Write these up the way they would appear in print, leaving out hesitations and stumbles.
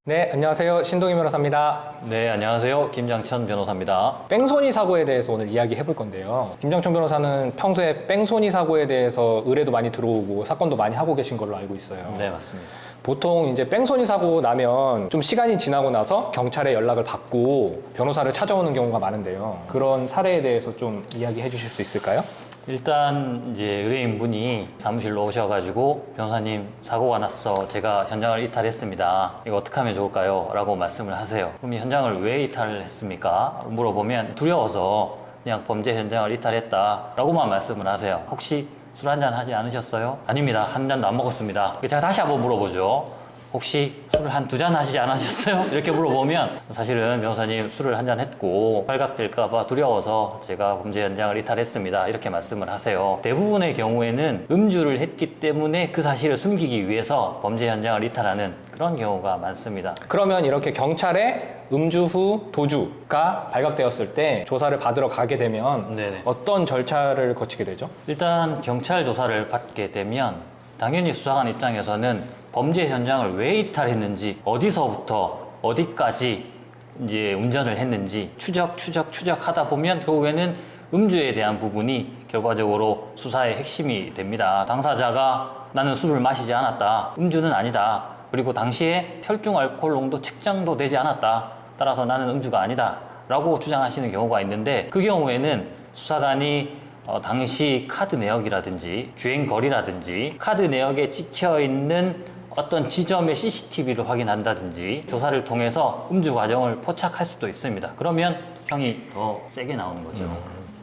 네, 안녕하세요. 신동희 변호사입니다. 네, 안녕하세요. 김장천 변호사입니다. 뺑소니 사고에 대해서 오늘 이야기 해볼 건데요. 김장천 변호사는 평소에 뺑소니 사고에 대해서 의뢰도 많이 들어오고 사건도 많이 하고 계신 걸로 알고 있어요. 네, 맞습니다. 보통 이제 뺑소니 사고 나면 좀 시간이 지나고 나서 경찰에 연락을 받고 변호사를 찾아오는 경우가 많은데요. 그런 사례에 대해서 좀 이야기해 주실 수 있을까요? 일단 이제 의뢰인분이 사무실로 오셔가지고 변호사님 사고가 났어. 제가 현장을 이탈했습니다. 이거 어떻게 하면 좋을까요? 라고 말씀을 하세요. 그럼 이 현장을 왜 이탈을 했습니까? 물어보면 두려워서 그냥 범죄 현장을 이탈했다 라고만 말씀을 하세요. 혹시 술 한잔 하지 않으셨어요? 아닙니다. 한 잔도 안 먹었습니다. 제가 다시 한번 물어보죠. 혹시 술을 한 2잔 하시지 않으셨어요? 이렇게 물어보면 사실은 변호사님 술을 한 잔 했고 발각될까봐 두려워서 제가 범죄 현장을 이탈했습니다. 이렇게 말씀을 하세요. 대부분의 경우에는 음주를 했기 때문에 그 사실을 숨기기 위해서 범죄 현장을 이탈하는 그런 경우가 많습니다. 그러면 이렇게 경찰에 음주 후 도주가 발각되었을 때 조사를 받으러 가게 되면 네네. 어떤 절차를 거치게 되죠? 일단 경찰 조사를 받게 되면 당연히 수사관 입장에서는 범죄 현장을 왜 이탈했는지, 어디서부터 어디까지 이제 운전을 했는지 추적하다 보면 결국에는 음주에 대한 부분이 결과적으로 수사의 핵심이 됩니다. 당사자가 나는 술을 마시지 않았다. 음주는 아니다. 그리고 당시에 혈중 알코올 농도 측정도 되지 않았다. 따라서 나는 음주가 아니다. 라고 주장하시는 경우가 있는데 그 경우에는 수사관이 당시 카드 내역이라든지 주행 거리라든지 카드 내역에 찍혀있는 어떤 지점의 CCTV를 확인한다든지 조사를 통해서 음주 과정을 포착할 수도 있습니다. 그러면 형이 더 세게 나오는 거죠.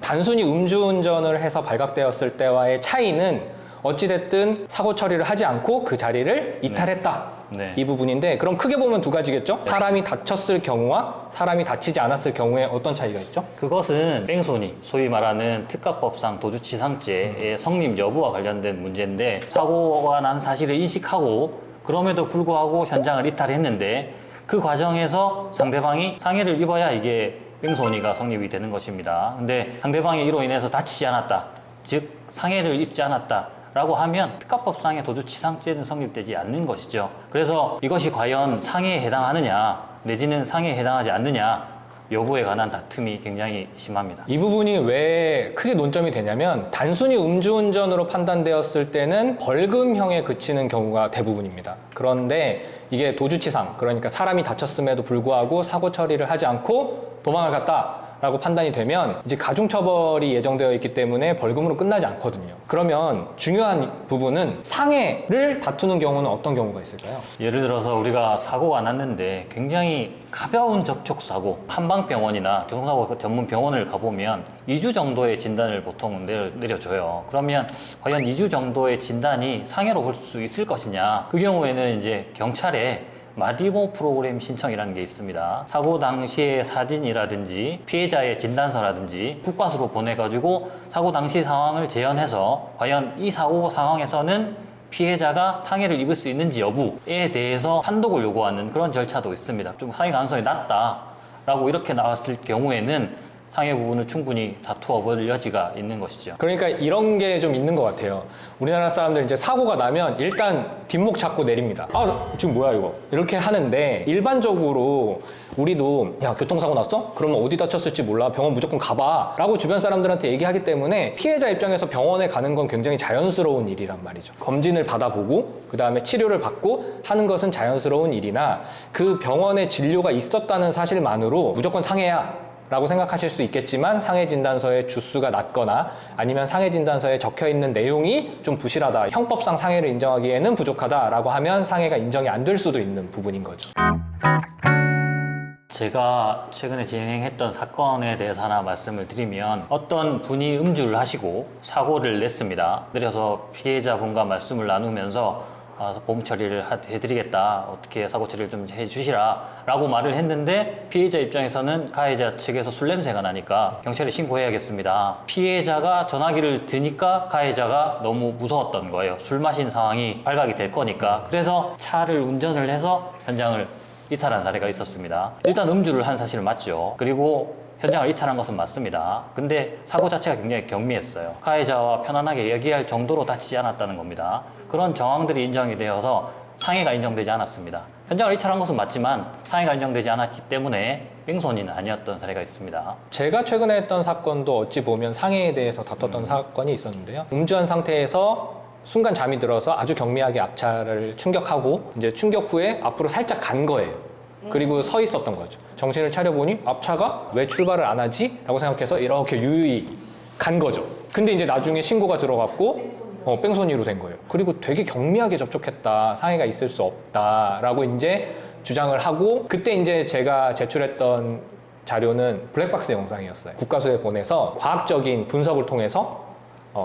단순히 음주운전을 해서 발각되었을 때와의 차이는 어찌됐든 사고 처리를 하지 않고 그 자리를 이탈했다. 네. 이 부분인데 그럼 크게 보면 두 가지겠죠? 사람이 다쳤을 경우와 사람이 다치지 않았을 경우에 어떤 차이가 있죠? 그것은 뺑소니, 소위 말하는 특가법상 도주치상죄의 성립 여부와 관련된 문제인데 사고가 난 사실을 인식하고 그럼에도 불구하고 현장을 이탈했는데 그 과정에서 상대방이 상해를 입어야 이게 뺑소니가 성립이 되는 것입니다. 근데 상대방이 이로 인해서 다치지 않았다, 즉 상해를 입지 않았다 라고 하면 특가법상의 도주치상죄는 성립되지 않는 것이죠. 그래서 이것이 과연 상해에 해당하느냐 내지는 상해에 해당하지 않느냐 여부에 관한 다툼이 굉장히 심합니다. 이 부분이 왜 크게 논점이 되냐면 단순히 음주운전으로 판단되었을 때는 벌금형에 그치는 경우가 대부분입니다. 그런데 이게 도주치상, 그러니까 사람이 다쳤음에도 불구하고 사고 처리를 하지 않고 도망을 갔다 라고 판단이 되면 이제 가중처벌이 예정되어 있기 때문에 벌금으로 끝나지 않거든요. 그러면 중요한 부분은 상해를 다투는 경우는 어떤 경우가 있을까요? 예를 들어서 우리가 사고가 났는데 굉장히 가벼운 접촉사고, 한방병원이나 교통사고 전문 병원을 가보면 2주 정도의 진단을 보통 내려줘요. 그러면 과연 2주 정도의 진단이 상해로 볼 수 있을 것이냐? 그 경우에는 이제 경찰에 마디모 프로그램 신청이라는 게 있습니다. 사고 당시의 사진이라든지 피해자의 진단서라든지 국과수로 보내가지고 사고 당시 상황을 재현해서 과연 이 사고 상황에서는 피해자가 상해를 입을 수 있는지 여부에 대해서 판독을 요구하는 그런 절차도 있습니다. 좀 상해 가능성이 낮다라고 이렇게 나왔을 경우에는 상해 부분을 충분히 다투어 볼 여지가 있는 것이죠. 그러니까 이런 게 좀 있는 것 같아요. 우리나라 사람들 이제 사고가 나면 일단 뒷목 잡고 내립니다. 아, 지금 뭐야 이거? 이렇게 하는데 일반적으로 우리도 야, 교통사고 났어? 그러면 어디 다쳤을지 몰라. 병원 무조건 가봐. 라고 주변 사람들한테 얘기하기 때문에 피해자 입장에서 병원에 가는 건 굉장히 자연스러운 일이란 말이죠. 검진을 받아보고 그 다음에 치료를 받고 하는 것은 자연스러운 일이나 그 병원에 진료가 있었다는 사실만으로 무조건 상해야 라고 생각하실 수 있겠지만 상해진단서의 주수가 낮거나 아니면 상해진단서에 적혀있는 내용이 좀 부실하다, 형법상 상해를 인정하기에는 부족하다라고 하면 상해가 인정이 안 될 수도 있는 부분인 거죠. 제가 최근에 진행했던 사건에 대해서 하나 말씀을 드리면 어떤 분이 음주를 하시고 사고를 냈습니다. 그래서 피해자분과 말씀을 나누면서 보험 처리를 해드리겠다, 어떻게 사고 처리를 좀 해주시라 라고 말을 했는데 피해자 입장에서는 가해자 측에서 술 냄새가 나니까 경찰에 신고해야겠습니다. 피해자가 전화기를 드니까 가해자가 너무 무서웠던 거예요. 술 마신 상황이 발각이 될 거니까. 그래서 차를 운전을 해서 현장을 이탈한 사례가 있었습니다. 일단 음주를 한 사실은 맞죠. 그리고 현장을 이탈한 것은 맞습니다. 근데 사고 자체가 굉장히 경미했어요. 가해자와 편안하게 얘기할 정도로 다치지 않았다는 겁니다. 그런 정황들이 인정이 되어서 상해가 인정되지 않았습니다. 현장을 이탈한 것은 맞지만 상해가 인정되지 않았기 때문에 뺑소니는 아니었던 사례가 있습니다. 제가 최근에 했던 사건도 어찌 보면 상해에 대해서 다퉜던 사건이 있었는데요. 음주한 상태에서 순간 잠이 들어서 아주 경미하게 앞차를 충격하고 이제 충격 후에 앞으로 살짝 간 거예요. 그리고 서 있었던 거죠. 정신을 차려보니 앞차가 왜 출발을 안 하지? 라고 생각해서 이렇게 유유히 간 거죠. 근데 이제 나중에 신고가 들어갔고 뺑소니로 된 거예요. 그리고 되게 경미하게 접촉했다. 상해가 있을 수 없다라고 이제 주장을 하고 그때 이제 제가 제출했던 자료는 블랙박스 영상이었어요. 국가수에 보내서 과학적인 분석을 통해서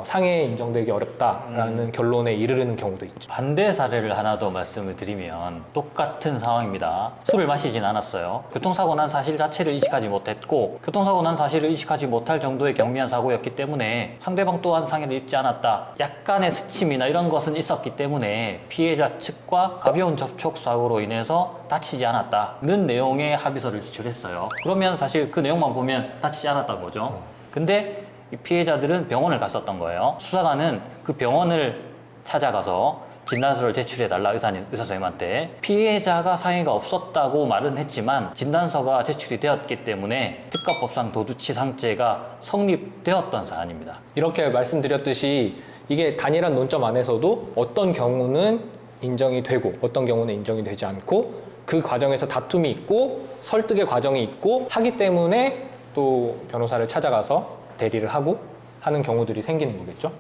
상해에 인정되기 어렵다라는 결론에 이르는 경우도 있죠. 반대 사례를 하나 더 말씀을 드리면 똑같은 상황입니다. 술을 마시진 않았어요. 교통사고 난 사실 자체를 인식하지 못했고 교통사고 난 사실을 인식하지 못할 정도의 경미한 사고였기 때문에 상대방 또한 상해를 입지 않았다. 약간의 스침이나 이런 것은 있었기 때문에 피해자 측과 가벼운 접촉 사고로 인해서 다치지 않았다는 내용의 합의서를 제출했어요. 그러면 사실 그 내용만 보면 다치지 않았다는 거죠. 근데 이 피해자들은 병원을 갔었던 거예요. 수사관은 그 병원을 찾아가서 진단서를 제출해달라 의사 선생님한테 피해자가 상해가 없었다고 말은 했지만 진단서가 제출이 되었기 때문에 특가법상 도주치상죄가 성립되었던 사안입니다. 이렇게 말씀드렸듯이 이게 단일한 논점 안에서도 어떤 경우는 인정이 되고 어떤 경우는 인정이 되지 않고 그 과정에서 다툼이 있고 설득의 과정이 있고 하기 때문에 또 변호사를 찾아가서 대리를 하고 하는 경우들이 생기는 거겠죠.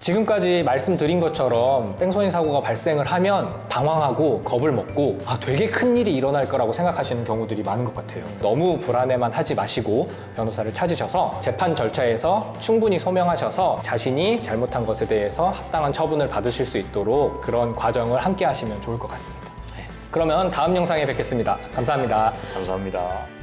지금까지 말씀드린 것처럼 뺑소니 사고가 발생을 하면 당황하고 겁을 먹고 되게 큰 일이 일어날 거라고 생각하시는 경우들이 많은 것 같아요. 너무 불안해만 하지 마시고 변호사를 찾으셔서 재판 절차에서 충분히 소명하셔서 자신이 잘못한 것에 대해서 합당한 처분을 받으실 수 있도록 그런 과정을 함께 하시면 좋을 것 같습니다. 그러면 다음 영상에 뵙겠습니다. 감사합니다. 감사합니다.